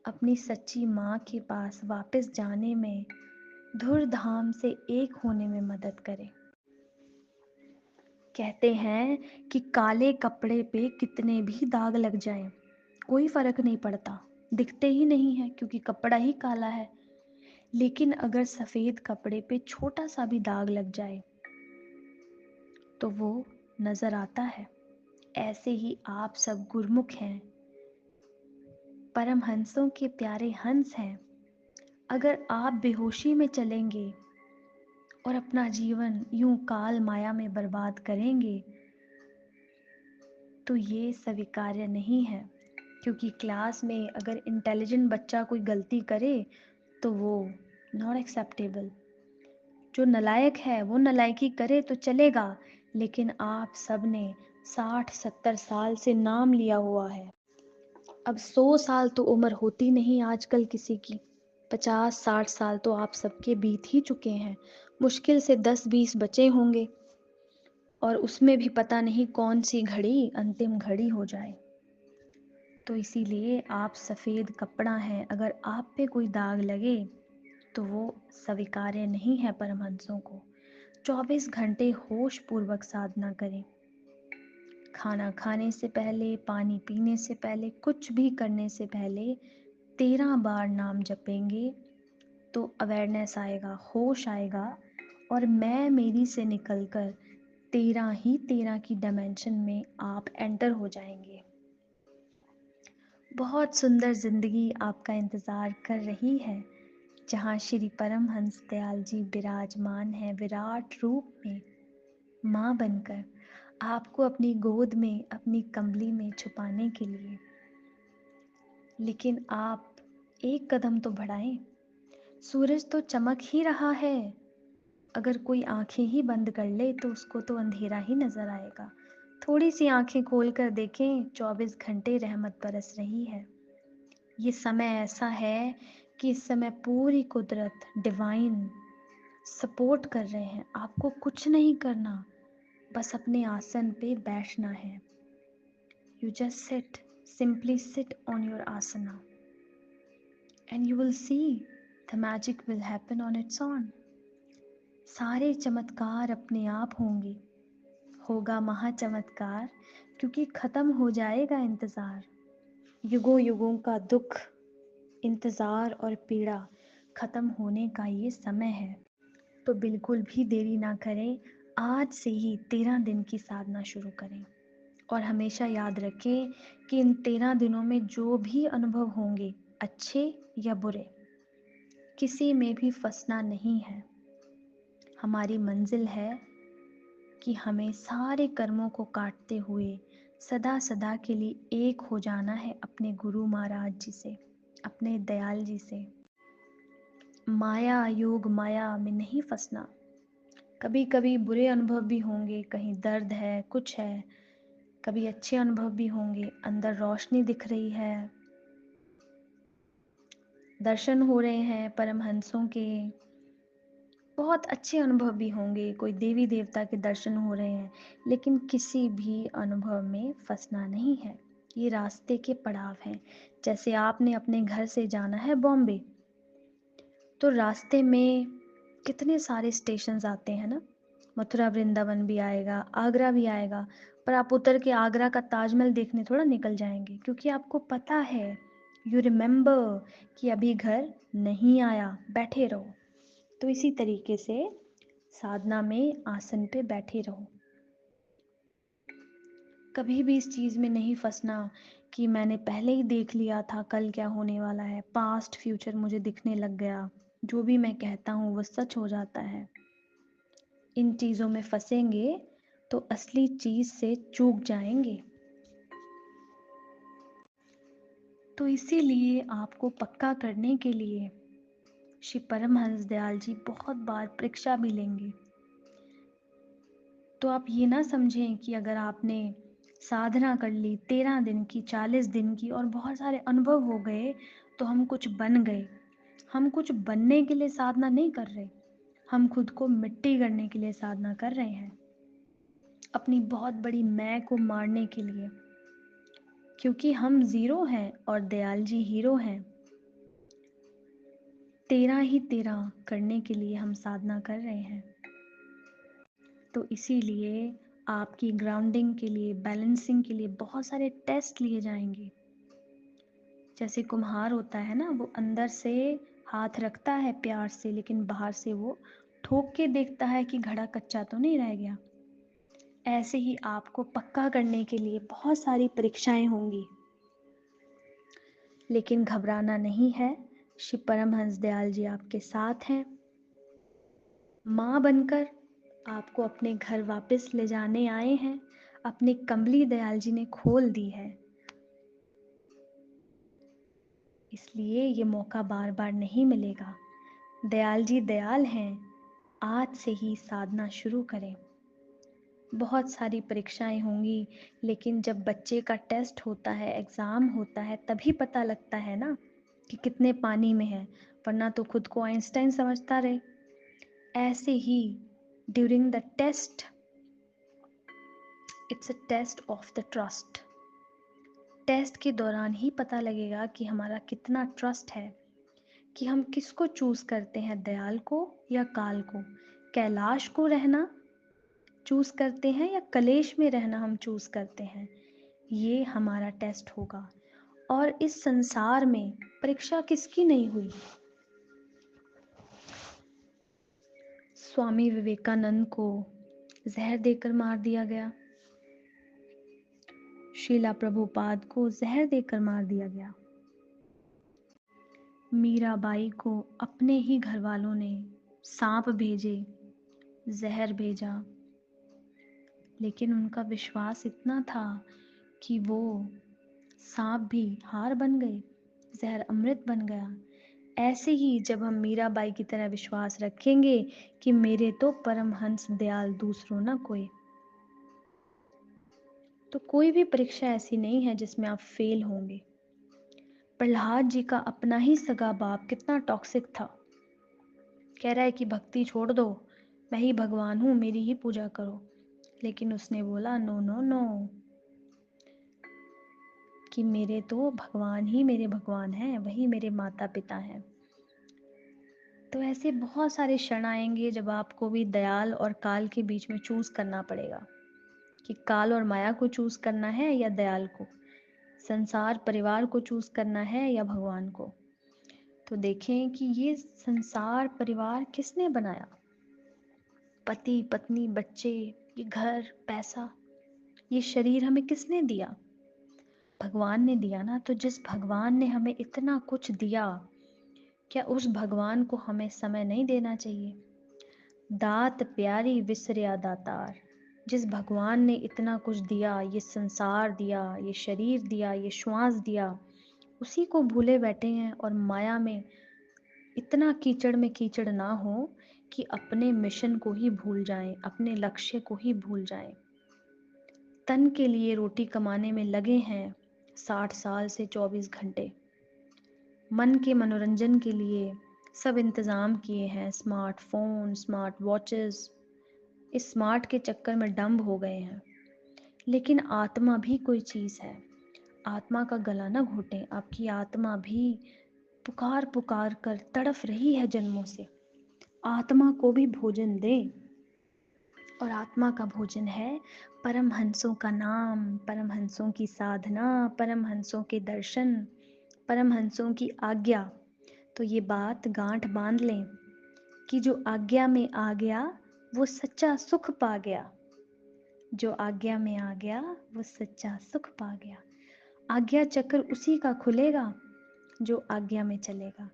Speaker 1: अपनी सच्ची माँ के पास वापस जाने में, धुर धाम से एक होने में मदद करें। कहते हैं कि काले कपड़े पे कितने भी दाग लग जाएं, कोई फर्क नहीं पड़ता, दिखते ही नहीं है क्योंकि कपड़ा ही काला है। लेकिन अगर सफ़ेद कपड़े पे छोटा सा भी दाग लग जाए तो वो नज़र आता है। ऐसे ही आप सब गुरमुख हैं, परमहंसों के प्यारे हंस हैं। अगर आप बेहोशी में चलेंगे और अपना जीवन यूं काल माया में बर्बाद करेंगे तो ये स्वीकार्य नहीं है। क्योंकि क्लास में अगर इंटेलिजेंट बच्चा कोई गलती करे तो वो नॉट एक्सेप्टेबल। जो नालायक है वो नालायकी करे तो चलेगा, लेकिन आप सब ने 60-70 साल से नाम लिया हुआ है। अब 100 साल तो उम्र होती नहीं आजकल किसी की। 50-60 साल तो आप सबके बीत ही चुके हैं। मुश्किल से 10-20 बचे होंगे, और उसमें भी पता नहीं कौन सी घड़ी अंतिम घड़ी हो जाए। तो इसीलिए आप सफ़ेद कपड़ा हैं, अगर आप पे कोई दाग लगे तो वो स्वीकार्य नहीं है परमहंसों को। 24 घंटे होश पूर्वक साधना करें। खाना खाने से पहले, पानी पीने से पहले, कुछ भी करने से पहले 13 बार नाम जपेंगे तो अवेयरनेस आएगा, होश आएगा, और मैं मेरी से निकलकर 13 ही 13 की डायमेंशन में आप एंटर हो जाएंगे। बहुत सुंदर जिंदगी आपका इंतज़ार कर रही है, जहाँ श्री परमहंस दयाल जी विराजमान हैं विराट रूप में, माँ बनकर आपको अपनी गोद में, अपनी कंबली में छुपाने के लिए। लेकिन आप एक कदम तो बढ़ाएं। सूरज तो चमक ही रहा है। अगर कोई आंखें ही बंद कर ले तो उसको तो अंधेरा ही नजर आएगा। थोड़ी सी आंखें खोल कर देखें, 24 घंटे रहमत बरस रही है। ये समय ऐसा है कि इस समय पूरी कुदरत, डिवाइन सपोर्ट कर रहे हैं। आपको कुछ नहीं करना, बस अपने आसन पे बैठना है। You just sit, simply sit on your asana and you will see the magic will happen on its on. सारे चमत्कार अपने आप होंगे। होगा महाचमत्कार, क्योंकि खत्म हो जाएगा इंतजार। युगों युगों का दुख, इंतजार और पीड़ा खत्म होने का ये समय है। तो बिल्कुल भी देरी ना करें, आज से ही 13 दिन की साधना शुरू करें। और हमेशा याद रखें कि इन 13 दिनों में जो भी अनुभव होंगे, अच्छे या बुरे, किसी में भी फंसना नहीं है। हमारी मंजिल है कि हमें सारे कर्मों को काटते हुए सदा सदा के लिए एक हो जाना है अपने गुरु महाराज जी से, अपने दयाल जी से। माया, योग माया में नहीं फंसना। कभी कभी बुरे अनुभव भी होंगे, कहीं दर्द है, कुछ है। कभी अच्छे अनुभव भी होंगे, अंदर रोशनी दिख रही है, दर्शन हो रहे हैं परमहंसों के। बहुत अच्छे अनुभव भी होंगे, कोई देवी देवता के दर्शन हो रहे हैं। लेकिन किसी भी अनुभव में फंसना नहीं है। ये रास्ते के पड़ाव हैं। जैसे आपने अपने घर से जाना है बॉम्बे, तो रास्ते में कितने सारे स्टेशन आते हैं ना। मथुरा वृंदावन भी आएगा, आगरा भी आएगा, पर आप उतर के आगरा का ताजमहल देखने थोड़ा निकल जाएंगे, क्योंकि आपको पता है, यू रिमेम्बर, कि अभी घर नहीं आया, बैठे रहो। तो इसी तरीके से साधना में आसन पे बैठे रहो। कभी भी इस चीज़ में नहीं फंसना कि मैंने पहले ही देख लिया था कल क्या होने वाला है, पास्ट फ्यूचर मुझे दिखने लग गया, जो भी मैं कहता हूँ वो सच हो जाता है। इन चीज़ों में फंसेंगे तो असली चीज़ से चूक जाएंगे। तो इसीलिए आपको पक्का करने के लिए श्री परमहंस दयाल जी बहुत बार परीक्षा भी लेंगे। तो आप ये ना समझें कि अगर आपने साधना कर ली 13 दिन की, 40 दिन की, और बहुत सारे अनुभव हो गए तो हम कुछ बन गए। हम कुछ बनने के लिए साधना नहीं कर रहे, हम खुद को मिट्टी करने के लिए साधना कर रहे हैं, अपनी बहुत बड़ी मैं को मारने के लिए। क्योंकि हम जीरो हैं और दयाल जी हीरो हैं। 13 ही 13 करने के लिए हम साधना कर रहे हैं। तो इसीलिए आपकी ग्राउंडिंग के लिए, बैलेंसिंग के लिए बहुत सारे टेस्ट लिए जाएंगे। जैसे कुम्हार होता है ना, वो अंदर से हाथ रखता है प्यार से, लेकिन बाहर से वो ठोक के देखता है कि घड़ा कच्चा तो नहीं रह गया। ऐसे ही आपको पक्का करने के लिए बहुत सारी परीक्षाएं होंगी, लेकिन घबराना नहीं है। श्री परमहंस दयाल जी आपके साथ हैं। माँ बनकर आपको अपने घर वापस ले जाने आए हैं। अपनी कंबली दयाल जी ने खोल दी है, इसलिए ये मौका बार बार नहीं मिलेगा। दयाल जी दयाल हैं, आज से ही साधना शुरू करें। बहुत सारी परीक्षाएं होंगी, लेकिन जब बच्चे का टेस्ट होता है, एग्ज़ाम होता है, तभी पता लगता है ना कि कितने पानी में है, वरना तो खुद को आइंस्टाइन समझता रहे। ऐसे ही during the test, it's a test of the trust. Test के दौरान ही पता लगेगा कि हमारा कितना ट्रस्ट है, कि हम किसको चूज करते हैं, दयाल को या काल को, कैलाश को रहना चूज करते हैं या कलेश में रहना हम चूज करते हैं। ये हमारा टेस्ट होगा। और इस संसार में परीक्षा किसकी नहीं हुई। स्वामी विवेकानंद को जहर देकर मार दिया गया, शीला प्रभुपाद को जहर देकर मार दिया गया, मीराबाई को अपने ही घर वालों ने सांप भेजे, जहर भेजा, लेकिन उनका विश्वास इतना था कि वो सांप भी हार बन गए, जहर अमृत बन गया। ऐसे ही जब हम मीराबाई की तरह विश्वास रखेंगे कि मेरे तो परमहंस दयाल दूसरों ना कोई, तो कोई भी परीक्षा ऐसी नहीं है जिसमें आप फेल होंगे। प्रहलाद जी का अपना ही सगा बाप कितना टॉक्सिक था, कह रहा है कि भक्ति छोड़ दो, मैं ही भगवान हूँ, मेरी ही पूजा करो। लेकिन उसने बोला नो नो नो, कि मेरे तो भगवान ही मेरे भगवान हैं, वही मेरे माता पिता हैं। तो ऐसे बहुत सारे क्षण आएंगे जब आपको भी दयाल और काल के बीच में चूज करना पड़ेगा, कि काल और माया को चूज करना है या दयाल को, संसार परिवार को चूज करना है या भगवान को। तो देखें कि ये संसार परिवार किसने बनाया, पति पत्नी बच्चे, ये घर पैसा, ये शरीर हमें किसने दिया, भगवान ने दिया ना। तो जिस भगवान ने हमें इतना कुछ दिया, क्या उस भगवान को हमें समय नहीं देना चाहिए। दात प्यारी विसरिया दातार, जिस भगवान ने इतना कुछ दिया, ये संसार दिया, ये शरीर दिया, ये श्वास दिया, उसी को भूले बैठे हैं। और माया में इतना कीचड़ में कीचड़ ना हो कि अपने मिशन को ही भूल जाएं, अपने लक्ष्य को ही भूल जाएं। तन के लिए रोटी कमाने में लगे हैं 60 साल से 24 घंटे, मन के मनोरंजन के लिए सब इंतज़ाम किए हैं, स्मार्टफोन, स्मार्ट वॉचेस, इस स्मार्ट के चक्कर में डंब हो गए हैं। लेकिन आत्मा भी कोई चीज़ है, आत्मा का गला ना घोटें। आपकी आत्मा भी पुकार पुकार कर तड़फ रही है जन्मों से, आत्मा को भी भोजन दें। और आत्मा का भोजन है परमहंसों का नाम, परमहंसों की साधना, परमहंसों के दर्शन, परमहंसों की आज्ञा। तो ये बात गांठ बांध लें कि जो आज्ञा में आ गया वो सच्चा सुख पा गया, जो आज्ञा में आ गया वो सच्चा सुख पा गया। आज्ञा चक्र उसी का खुलेगा जो आज्ञा में चलेगा।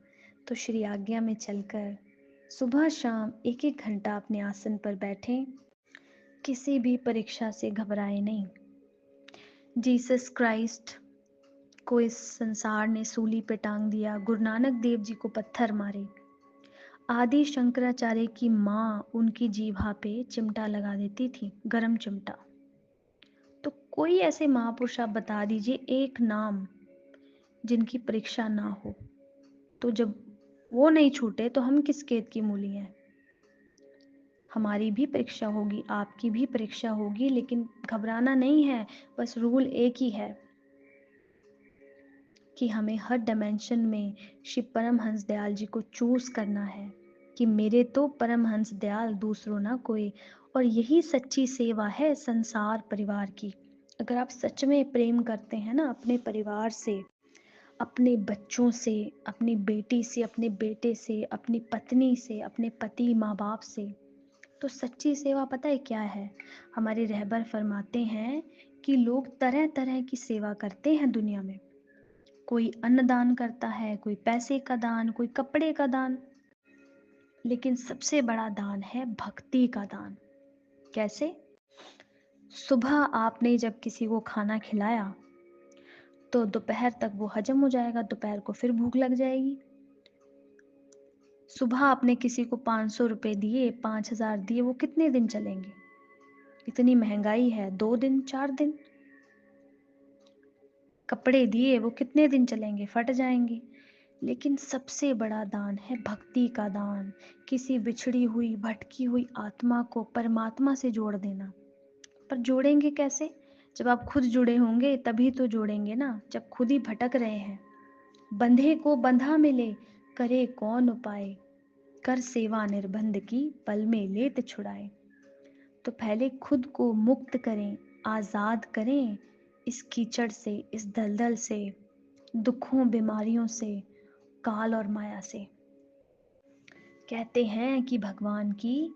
Speaker 1: तो श्री आज्ञा में चलकर सुबह शाम एक एक घंटा अपने आसन पर बैठें, किसी भी परीक्षा से घबराए नहीं। जीसस क्राइस्ट को इस संसार ने सूली पे टांग दिया, गुरु नानक देव जी को पत्थर मारे, आदि शंकराचार्य की माँ उनकी जीभा पे चिमटा लगा देती थी, गरम चिमटा। तो कोई ऐसे महापुरुष आप बता दीजिए एक नाम जिनकी परीक्षा ना हो। तो जब वो नहीं छूटे तो हम किस खेत की मूली हैं। हमारी भी परीक्षा होगी, आपकी भी परीक्षा होगी, लेकिन घबराना नहीं है। बस रूल एक ही है कि हमें हर डायमेंशन में श्री परमहंस दयाल जी को चूज करना है, कि मेरे तो परमहंस दयाल दूसरों ना कोई। और यही सच्ची सेवा है संसार परिवार की। अगर आप सच में प्रेम करते हैं ना अपने परिवार से, अपने बच्चों से, अपनी बेटी से, अपने बेटे से, अपनी पत्नी से, अपने पति माँ बाप से, तो सच्ची सेवा पता है क्या है। हमारे रहबर फरमाते हैं कि लोग तरह तरह की सेवा करते हैं दुनिया में। कोई अन्न दान करता है, कोई पैसे का दान, कोई कपड़े का दान, लेकिन सबसे बड़ा दान है भक्ति का दान। कैसे? सुबह आपने जब किसी को खाना खिलाया तो दोपहर तक वो हजम हो जाएगा, दोपहर को फिर भूख लग जाएगी। सुबह आपने किसी को 500 रुपए दिए, 5,000 दिए, वो कितने दिन चलेंगे? इतनी महंगाई है, 2 दिन, 4 दिन। कपड़े दिए, वो कितने दिन चलेंगे? फट जाएंगे। लेकिन सबसे बड़ा दान है भक्ति का दान। किसी बिछड़ी हुई, भटकी हुई आत्मा को परमात्मा से जोड़ देना। पर जोड़ेंगे कैसे? जब आप खुद जुड़े होंगे तभी तो जोड़ेंगे ना, जब खुद ही भटक रहे हैं। बंधे को बंधा मिले, करे कौन उपाय, कर सेवा निर्बंध की, पल में लेत छुड़ाए। तो पहले खुद को मुक्त करें, आज़ाद करें इस कीचड़ से, इस दलदल से, दुखों बीमारियों से, काल और माया से। कहते हैं कि भगवान की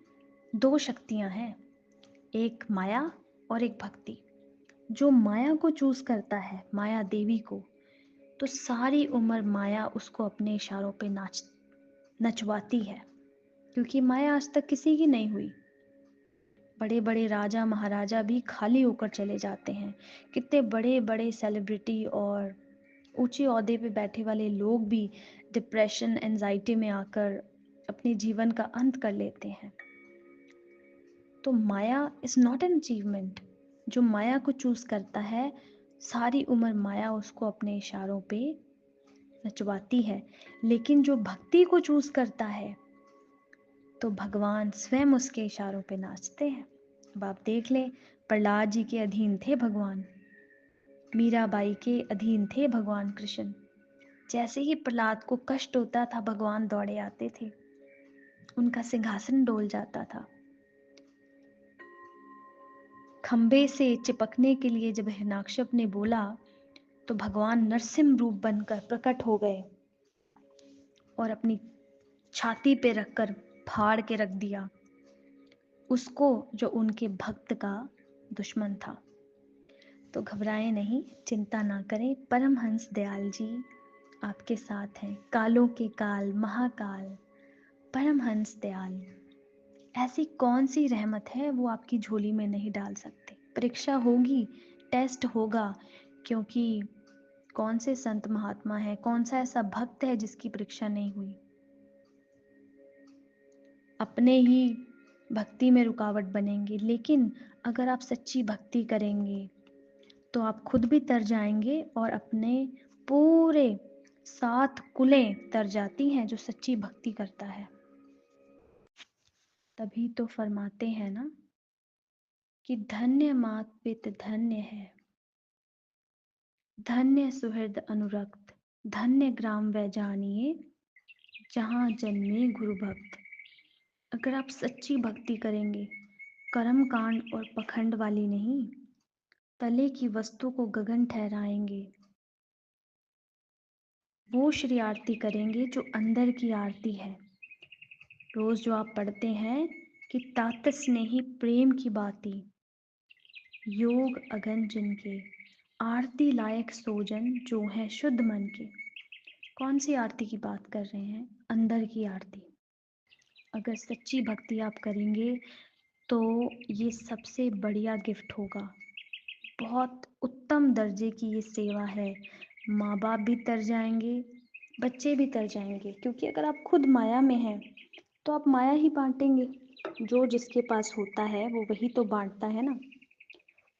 Speaker 1: 2 शक्तियां हैं, एक माया और एक भक्ति। जो माया को चूज करता है, माया देवी को, तो सारी उम्र माया उसको अपने इशारों पे नचवाती है, क्योंकि माया आज तक किसी की नहीं हुई। बड़े बड़े राजा महाराजा भी खाली होकर चले जाते हैं। कितने बड़े बड़े सेलिब्रिटी और ऊंचे ओहदे पे बैठे वाले लोग भी डिप्रेशन, एंजाइटी में आकर अपने जीवन का अंत कर लेते हैं। तो माया इज नॉट एन अचीवमेंट। जो माया को चूज करता है, सारी उम्र माया उसको अपने इशारों पे नचवाती है। लेकिन जो भक्ति को चूज करता है, तो भगवान स्वयं उसके इशारों पे नाचते हैं। अब आप देख लें, प्रहलाद जी के अधीन थे भगवान, मीराबाई के अधीन थे भगवान कृष्ण। जैसे ही प्रहलाद को कष्ट होता था, भगवान दौड़े आते थे, उनका सिंहासन डोल जाता था। खंबे से चिपकने के लिए जब हिरणाकश्यप ने बोला, तो भगवान नरसिंह रूप बनकर प्रकट हो गए और अपनी छाती पे रखकर फाड़ के रख दिया उसको, जो उनके भक्त का दुश्मन था। तो घबराएं नहीं, चिंता ना करें, परमहंस दयाल जी आपके साथ हैं। कालों के काल महाकाल परमहंस दयाल। ऐसी कौन सी रहमत है वो आपकी झोली में नहीं डाल सकते? परीक्षा होगी, टेस्ट होगा, क्योंकि कौन से संत महात्मा है, कौन सा ऐसा भक्त है जिसकी परीक्षा नहीं हुई? अपने ही भक्ति में रुकावट बनेंगे। लेकिन अगर आप सच्ची भक्ति करेंगे तो आप खुद भी तर जाएंगे और अपने पूरे 7 कुलें तर जाती हैं जो सच्ची भक्ति करता है। तभी तो फरमाते हैं ना कि धन्य मात पित धन्य है, धन्य सुहृद अनुरक्त, धन्य ग्राम वै जानिए, जहाँ जन्मे गुरु भक्त। अगर आप सच्ची भक्ति करेंगे, कर्म कांड और पखंड वाली नहीं, तले की वस्तु को गगन ठहराएंगे, वो श्री आरती करेंगे जो अंदर की आरती है। रोज जो आप पढ़ते हैं कि तात स्नेही प्रेम की बाती, योग अगन जिनके, आरती लायक सोजन जो है शुद्ध मन के। कौन सी आरती की बात कर रहे हैं? अंदर की आरती। अगर सच्ची भक्ति आप करेंगे तो ये सबसे बढ़िया गिफ्ट होगा। बहुत उत्तम दर्जे की ये सेवा है। माँ बाप भी तर जाएंगे, बच्चे भी तर जाएंगे, क्योंकि अगर आप खुद माया में हैं तो आप माया ही बांटेंगे। जो जिसके पास होता है वो वही तो बांटता है ना।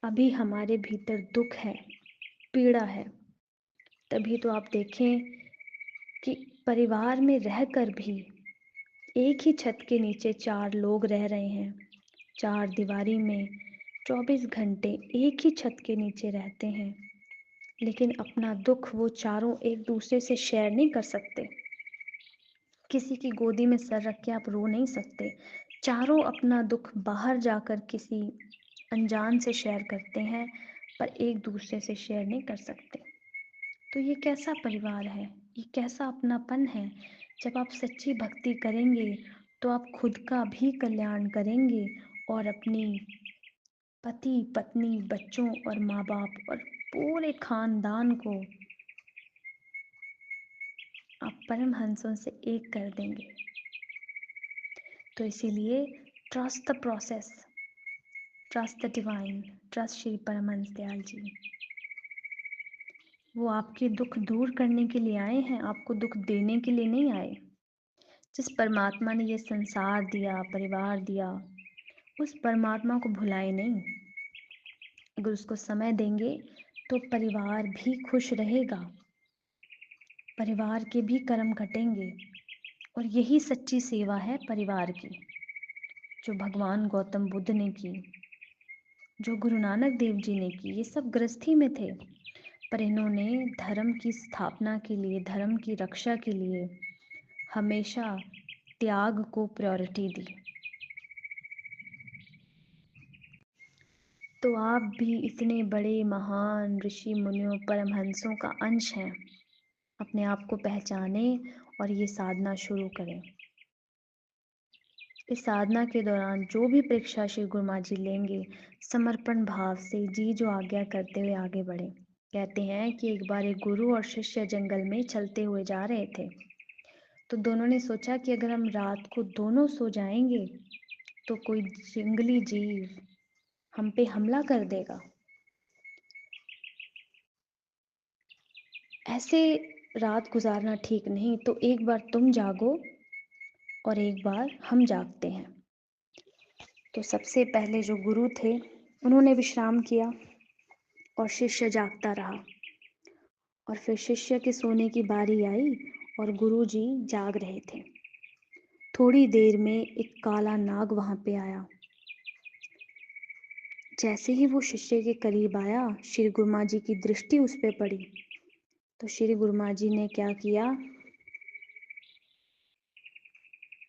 Speaker 1: अभी हमारे भीतर दुख है, पीड़ा है, तभी तो आप देखें कि परिवार में रहकर भी एक ही छत के नीचे 4 लोग रह रहे हैं, 4 दीवारी में 24 घंटे एक ही छत के नीचे रहते हैं, लेकिन अपना दुख वो चारों एक दूसरे से शेयर नहीं कर सकते। किसी की गोदी में सर रख के आप रो नहीं सकते। चारों अपना दुख बाहर जाकर किसी अनजान से शेयर करते हैं, पर एक दूसरे से शेयर नहीं कर सकते। तो ये कैसा परिवार है, ये कैसा अपनापन है? जब आप सच्ची भक्ति करेंगे तो आप खुद का भी कल्याण करेंगे और अपनी पति पत्नी, बच्चों और माँ बाप और पूरे खानदान को आप परमहंसों से एक कर देंगे। तो इसीलिए trust the process, trust the divine, trust Shri Paramhans Dayal ji. वो आपके दुख दूर करने के लिए आए हैं, आपको दुख देने के लिए नहीं आए। जिस परमात्मा ने ये संसार दिया, परिवार दिया, उस परमात्मा को भुलाए नहीं। अगर उसको समय देंगे तो परिवार भी खुश रहेगा, परिवार के भी कर्म कटेंगे। और यही सच्ची सेवा है परिवार की, जो भगवान गौतम बुद्ध ने की, जो गुरु नानक देव जी ने की। ये सब गृहस्थी में थे, पर इन्होंने धर्म की स्थापना के लिए, धर्म की रक्षा के लिए हमेशा त्याग को प्रायोरिटी दी। तो आप भी इतने बड़े महान ऋषि मुनियों परमहंसों का अंश हैं। अपने आप को पहचाने और ये साधना शुरू करें। इस साधना के दौरान जो भी परीक्षा श्री गुरु महाराज जी लेंगे, समर्पण भाव से जी जो आज्ञा करते हुए आगे बढ़े। कहते हैं कि एक बार एक गुरु और शिष्य जंगल में चलते हुए जा रहे थे, तो दोनों ने सोचा कि अगर हम रात को दोनों सो जाएंगे तो कोई जंगली जीव हम पे हमला कर देगा। ऐसे रात गुजारना ठीक नहीं, तो एक बार तुम जागो और एक बार हम जागते हैं। तो सबसे पहले जो गुरु थे उन्होंने विश्राम किया और शिष्य जागता रहा। और फिर शिष्य के सोने की बारी आई और गुरु जी जाग रहे थे। थोड़ी देर में एक काला नाग वहां पे आया। जैसे ही वो शिष्य के करीब आया, श्री गुरु महाराज जी की दृष्टि उस पे पड़ी। तो श्री गुरु महाराज जी ने क्या किया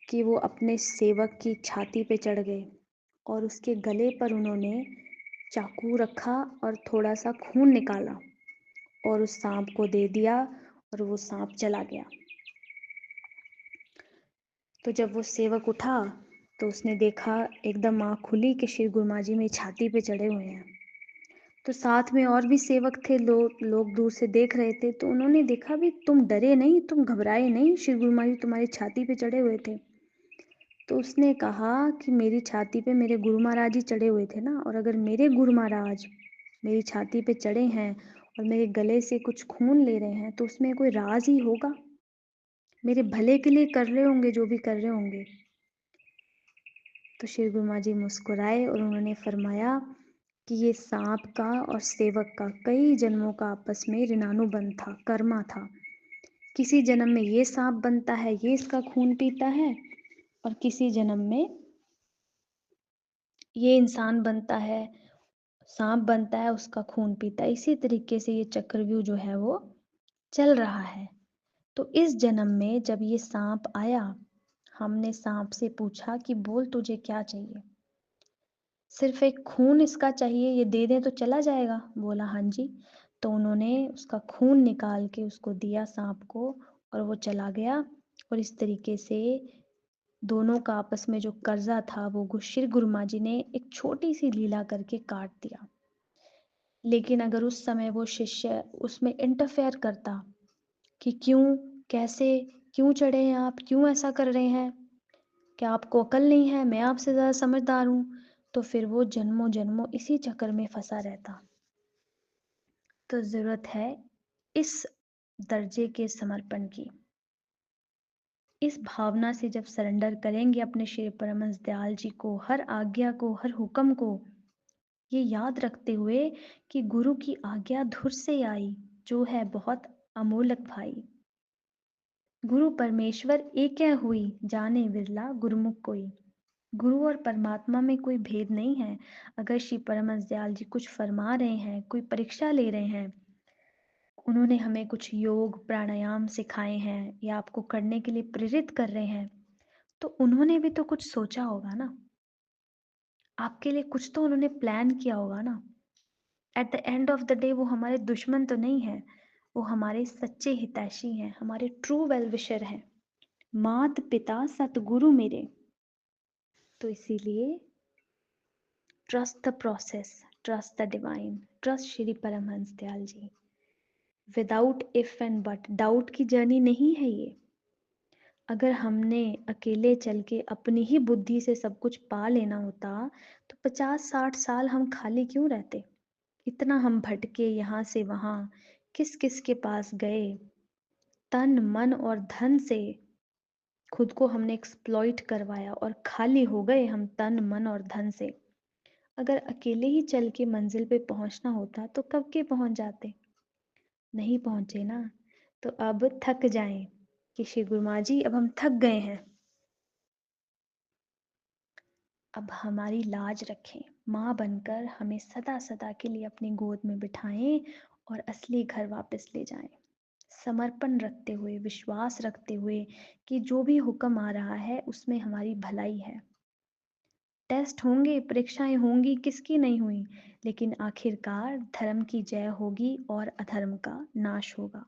Speaker 1: कि वो अपने सेवक की छाती पे चढ़ गए और उसके गले पर उन्होंने चाकू रखा और थोड़ा सा खून निकाला और उस सांप को दे दिया और वो सांप चला गया। तो जब वो सेवक उठा तो उसने देखा, एकदम आँख खुली कि श्री गुरु महाराज जी मेरी छाती पे चढ़े हुए हैं। तो साथ में और भी सेवक थे, लोग दूर से देख रहे थे। तो उन्होंने देखा भी, तुम डरे नहीं, तुम घबराए नहीं, श्री गुरु महाराज जी तुम्हारी छाती पे चढ़े हुए थे। तो उसने कहा कि मेरी छाती पे मेरे गुरु महाराज जी चढ़े हुए थे ना, और अगर मेरे गुरु महाराज मेरी छाती पे चढ़े हैं और मेरे गले से कुछ खून ले रहे हैं, तो उसमें कोई राज ही होगा, मेरे भले के लिए कर रहे होंगे जो भी कर रहे होंगे। तो श्री गुरु महाराज जी मुस्कुराए और उन्होंने फरमाया कि ये सांप का और सेवक का कई जन्मों का आपस में ऋणानुबंध था, कर्मा था। किसी जन्म में ये सांप बनता है, ये इसका खून पीता है, और किसी जन्म में ये इंसान बनता है, सांप बनता है, उसका खून पीता है। इसी तरीके से ये चक्रव्यूह जो है वो चल रहा है। तो इस जन्म में जब ये सांप आया, हमने सांप से पूछा कि बोल तुझे क्या चाहिए। सिर्फ एक खून इसका चाहिए, ये दे दें तो चला जाएगा। बोला हाँ जी। तो उन्होंने उसका खून निकाल के उसको दिया सांप को और वो चला गया। और इस तरीके से दोनों का आपस में जो कर्जा था वो श्री गुरु महाराज जी ने एक छोटी सी लीला करके काट दिया। लेकिन अगर उस समय वो शिष्य उसमें इंटरफेयर करता कि क्यों, कैसे, क्यों चढ़े हैं आप, क्यों ऐसा कर रहे हैं, क्या आपको अकल नहीं है, मैं आपसे ज़्यादा समझदार हूँ, तो फिर वो जन्मों जन्मों इसी चक्कर में फंसा रहता। तो ज़रूरत है इस दर्जे के समर्पण की। इस भावना से जब सरेंडर करेंगे अपने श्री परमहंस दयाल जी को, हर आज्ञा को, हर हुक्म को, ये याद रखते हुए कि गुरु की आज्ञा धुर से आई, जो है बहुत अमोलक भाई। गुरु परमेश्वर एक हुई, जाने विरला गुरुमुख कोई। गुरु और परमात्मा में कोई भेद नहीं है। अगर श्री परमहंस दयाल जी कुछ फरमा रहे हैं, कोई परीक्षा ले रहे हैं, उन्होंने हमें कुछ योग प्राणायाम सिखाए हैं या आपको करने के लिए प्रेरित कर रहे हैं, तो उन्होंने भी तो कुछ सोचा होगा ना, आपके लिए कुछ तो उन्होंने प्लान किया होगा ना। At the end of the day वो हमारे दुश्मन तो नहीं है, वो हमारे सच्चे हितैषी हैं, हमारे ट्रू वेल विशर हैं, मात पिता सतगुरु मेरे। तो इसीलिए trust the process, trust the divine, trust Shri Paramhans Dayal ji. Without if and but, doubt की जर्नी नहीं है ये। अगर हमने अकेले चल के अपनी ही बुद्धि से सब कुछ पा लेना होता, तो 50-60 साल हम खाली क्यों रहते। इतना हम भटके यहाँ से वहाँ, किस किस के पास गए, तन मन और धन से खुद को हमने एक्सप्लॉइट करवाया और खाली हो गए हम तन मन और धन से। अगर अकेले ही चल के मंजिल पे पहुंचना होता तो कब के पहुंच जाते। नहीं पहुंचे ना, तो अब थक जाएं कि श्री गुरु माँ जी अब हम थक गए हैं, अब हमारी लाज रखें, माँ बनकर हमें सदा सदा के लिए अपनी गोद में बिठाएं और असली घर वापस ले जाएं। समर्पण रखते हुए, विश्वास रखते हुए कि जो भी हुक्म आ रहा है उसमें हमारी भलाई है। टेस्ट होंगे, परीक्षाएं होंगी, किसकी नहीं हुई, लेकिन आखिरकार धर्म की जय होगी और अधर्म का नाश होगा।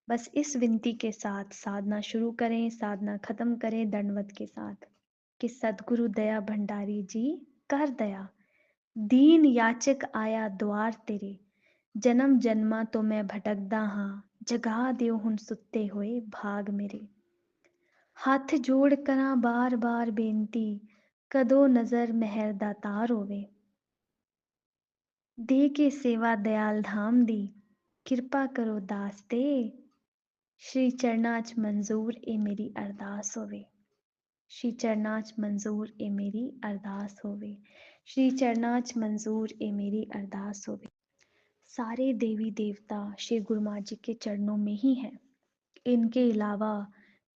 Speaker 1: बस इस विनती के साथ साधना शुरू करें, साधना खत्म करें दंडवत के साथ कि सदगुरु दया भंडारी जी कर दया, दीन याचक आया द्वार तेरे, जन्म जन्मा तो मैं भटकदा हां, जगा दियो हुन सुत्ते होए भाग मेरे। हत्थ जोड़ करा बार बार बेनती, कदों नजर मेहर दा तार होवे, दे के सेवा दयाल धाम दी, किरपा करो दास ते, श्री चरना च मंजूर ए मेरी अरदास होवे। श्री चरना च मंजूर ए मेरी अरदास होवे। श्री चरना च मंजूर ए मेरी अरदास होवे। सारे देवी देवता श्री गुरु माँ जी के चरणों में ही हैं, इनके अलावा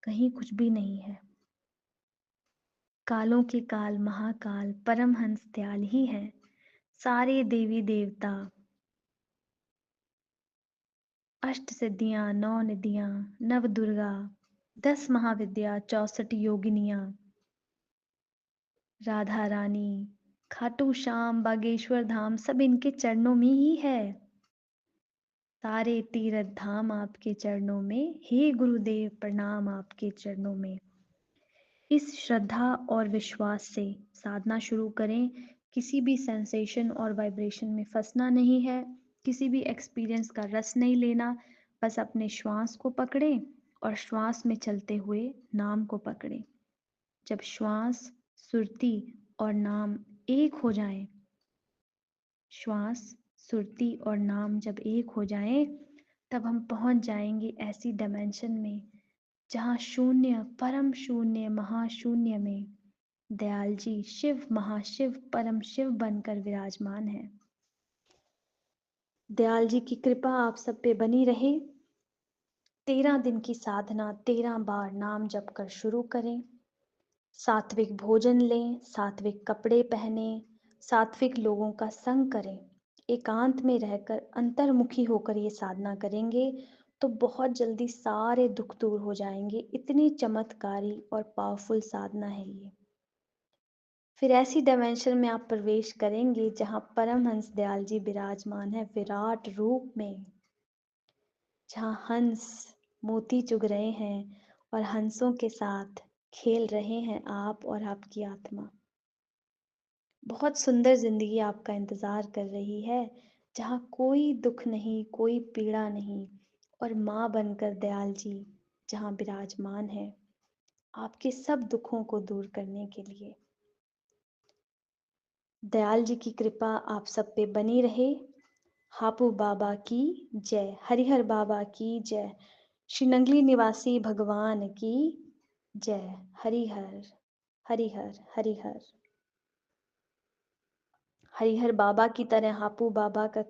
Speaker 1: कहीं कुछ भी नहीं है। कालों के काल महाकाल परमहंस दयाल ही है। सारे देवी देवता, अष्ट सिद्धियां, नौ निधियां, नव दुर्गा, 10 महाविद्या, 64 योगिनियां, राधा रानी, खाटू श्याम, बागेश्वर धाम सब इनके चरणों में ही है। सारे तीर्थ धाम आपके चरणों में, हे गुरुदेव प्रणाम आपके चरणों में। इस श्रद्धा और विश्वास से साधना शुरू करें। किसी भी सेंसेशन और वाइब्रेशन में फंसना नहीं है, किसी भी एक्सपीरियंस का रस नहीं लेना, बस अपने श्वास को पकड़ें और श्वास में चलते हुए नाम को पकड़ें। जब श्वास, सुरती और नाम एक हो जाएं, श्वास, सुरती और नाम जब एक हो जाएं, तब हम पहुंच जाएंगे ऐसी डायमेंशन में जहां शून्य, परम शून्य, महाशून्य में दयाल जी शिव, महाशिव, परम शिव बनकर विराजमान है। दयाल जी की कृपा आप सब पे बनी रहे। 13 दिन की साधना 13 बार नाम जप कर शुरू करें। सात्विक भोजन लें, सात्विक कपड़े पहने, सात्विक लोगों का संग करें। एकांत में रहकर अंतर्मुखी होकर ये साधना करेंगे तो बहुत जल्दी सारे दुख दूर हो जाएंगे। इतनी चमत्कारी और पावरफुल साधना है ये। फिर ऐसी डायमेंशन में आप प्रवेश करेंगे जहां परमहंस दयाल जी विराजमान है विराट रूप में, जहां हंस मोती चुग रहे हैं और हंसों के साथ खेल रहे हैं आप और आपकी आत्मा। बहुत सुंदर जिंदगी आपका इंतजार कर रही है, जहां कोई दुख नहीं, कोई पीड़ा नहीं, और माँ बनकर दयाल जी जहां विराजमान है आपके सब दुखों को दूर करने के लिए। दयाल जी की कृपा आप सब पे बनी रहे। हापू बाबा की जय, हरिहर बाबा की जय, श्री नंगली निवासी भगवान की जय। हरिहर हरिहर हरिहर। हरिहर बाबा की तरह हापू बाबा का